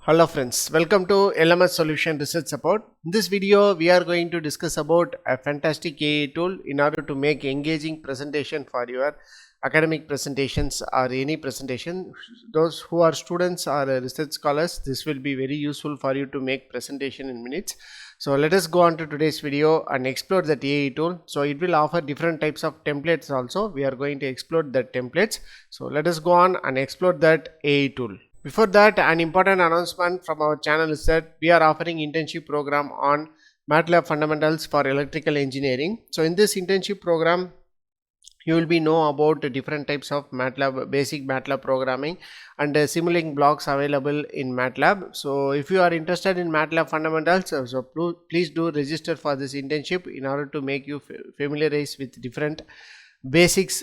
Hello friends, welcome to LMS Solution Research Support. In this video, we are going to discuss about a fantastic AI tool in order to make engaging presentation for your academic presentations or any presentation. Those who are students or research scholars, this will be very useful for you to make presentation in minutes. So let us go on to today's video and explore that AI tool. So it will offer different types of templates also. We are going to explore the templates. So let us go on and explore that AI tool. Before that, an important announcement from our channel is that we are offering internship program on MATLAB fundamentals for electrical engineering. So in this internship program, you will be know about different types of MATLAB, basic MATLAB programming and simulating blocks available in MATLAB. So if you are interested in MATLAB fundamentals, so please do register for this internship in order to make you familiarize with different basics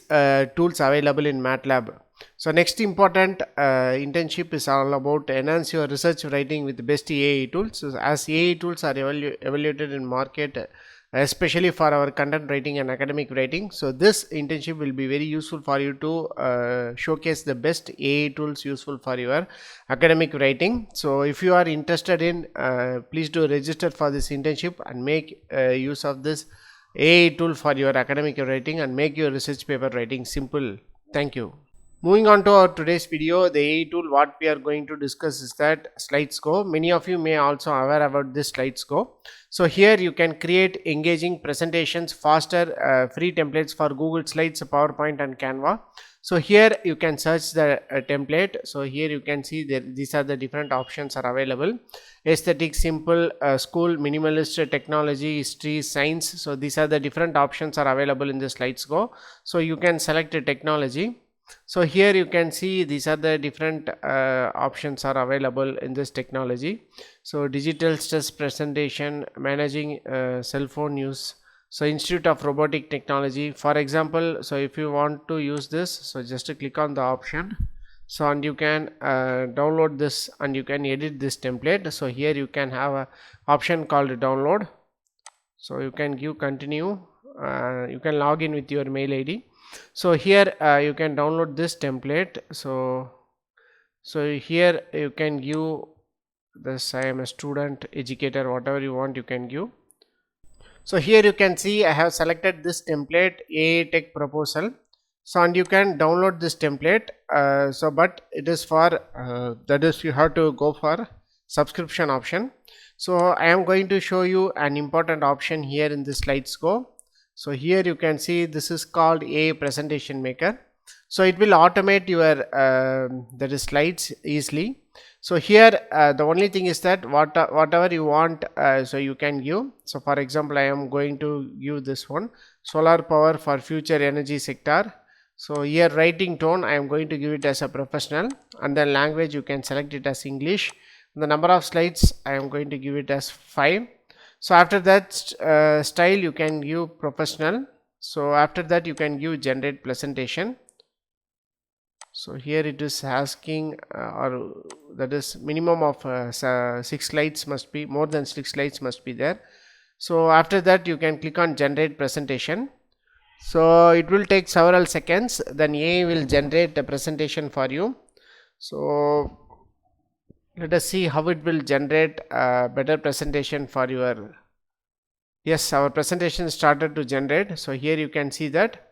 tools available in MATLAB. So next important internship is all about enhance your research writing with the best AI tools. So as AI tools are evaluated in market, especially for our content writing and academic writing, so this internship will be very useful for you to showcase the best AI tools useful for your academic writing. So if you are interested in, please do register for this internship and make use of this AI tool for your academic writing and make your research paper writing simple. Thank you. Moving on to our today's video, the AI tool what we are going to discuss is that 𝐓𝐡𝐢𝐬. Many of you may also aware about this 𝐓𝐡𝐢𝐬. So here you can create engaging presentations faster, free templates for Google Slides, PowerPoint and Canva. So here you can search the template. So here you can see that these are the different options are available: aesthetic, simple, school, minimalist, technology, history, science. So these are the different options are available in the 𝐓𝐡𝐢𝐬. So you can select a technology. So here you can see these are the different options are available in this technology. So digital stress presentation, managing cell phone use. So Institute of Robotic Technology, for example. So if you want to use this, so just click on the option. So and you can download this and you can edit this template. So here you can have a option called download. So you can give continue. You can log in with your mail ID. So here you can download this template. So here you can give this: I am a student, educator, whatever you want you can give. So here you can see I have selected this template, AI Tech Proposal. So and you can download this template. So but it is for that is you have to go for subscription option. So I am going to show you an important option here in this 𝐓𝐡𝐢𝐬. So here you can see this is called AI Presentation Maker. So it will automate your that is slides easily. So here the only thing is that whatever you want, so you can give. So for example, I am going to give this one: solar power for future energy sector. So here writing tone I am going to give it as a professional, and then language you can select it as English. The number of slides I am going to give it as 5. So after that style you can give professional. So after that you can give generate presentation. So here it is asking or that is minimum of 6 slides must be, more than 6 slides must be there. So after that you can click on generate presentation. So it will take several seconds, then AI will generate a presentation for you. So let us see how it will generate a better presentation for your. Yes, our presentation started to generate. So here you can see that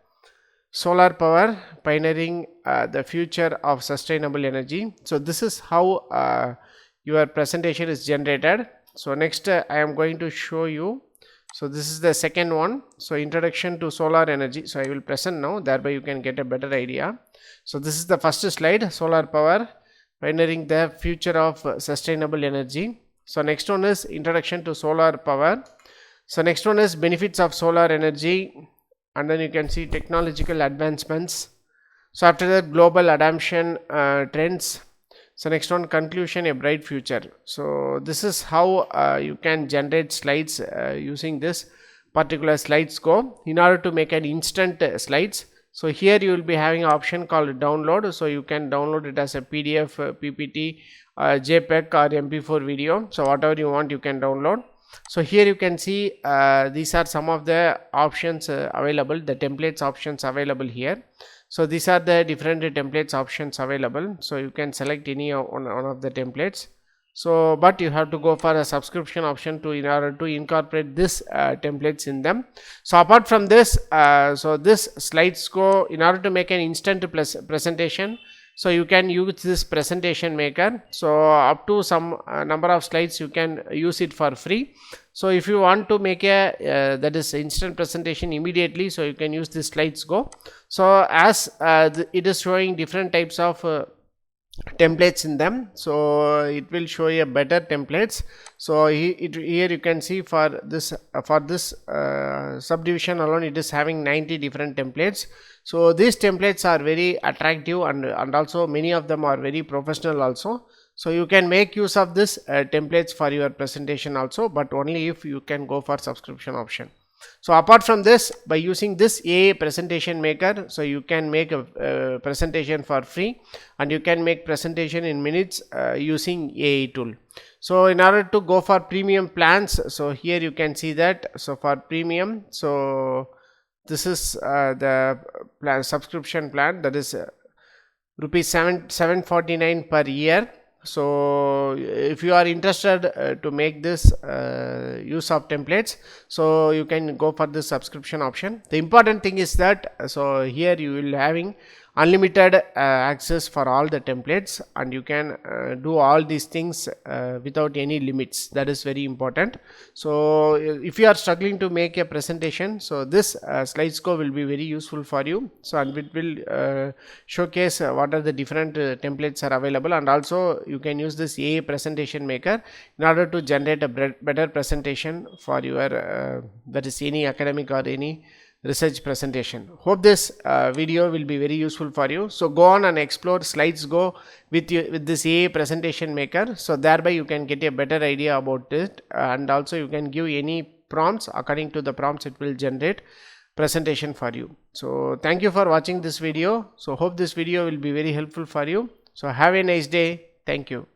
solar power pioneering the future of sustainable energy. So this is how your presentation is generated. So next I am going to show you. So this is the second one. So introduction to solar energy. So I will present now, thereby you can get a better idea. So this is the first slide: solar power pioneering the future of sustainable energy. So next one is introduction to solar power. So next one is benefits of solar energy, and then you can see technological advancements. So after that, global adoption trends. So next one, conclusion, a bright future. So this is how you can generate slides using this particular 𝐓𝐡𝐢𝐬 in order to make an instant slides. So here you will be having an option called download. So you can download it as a PDF, PPT, JPEG or MP4 video. So whatever you want you can download. So here you can see these are some of the options available, the templates options available here. So these are the different templates options available. So you can select any one of the templates. So but you have to go for a subscription option to in order to incorporate this templates in them. So apart from this, so this 𝐓𝐡𝐢𝐬, in order to make an instant presentation, so you can use this presentation maker. So up to some number of slides you can use it for free. So if you want to make a that is instant presentation immediately, so you can use this 𝐓𝐡𝐢𝐬. So as it is showing different types of templates in them, so it will show you better templates. So here you can see for this subdivision alone, it is having 90 different templates. So these templates are very attractive, and also many of them are very professional also. So you can make use of this templates for your presentation also, but only if you can go for subscription option. So apart from this, by using this AI presentation maker, so you can make a presentation for free, and you can make presentation in minutes using AI tool. So in order to go for premium plans, so here you can see that. So for premium, so this is the plan, subscription plan, that is rupees 749 per year. So if you are interested to make this use of templates, so you can go for this subscription option. The important thing is that, so here you will having unlimited access for all the templates, and you can do all these things without any limits. That is very important. So if you are struggling to make a presentation, so this 𝐓𝐡𝐢𝐬 will be very useful for you. So and it will showcase what are the different templates are available, and also you can use this AI presentation maker in order to generate a better presentation for your that is any academic or any research presentation. Hope this video will be very useful for you. So go on and explore 𝐓𝐡𝐢𝐬 with this AI presentation maker. So thereby you can get a better idea about it, and also you can give any prompts. According to the prompts, it will generate presentation for you. So thank you for watching this video. So hope this video will be very helpful for you. So have a nice day. Thank you.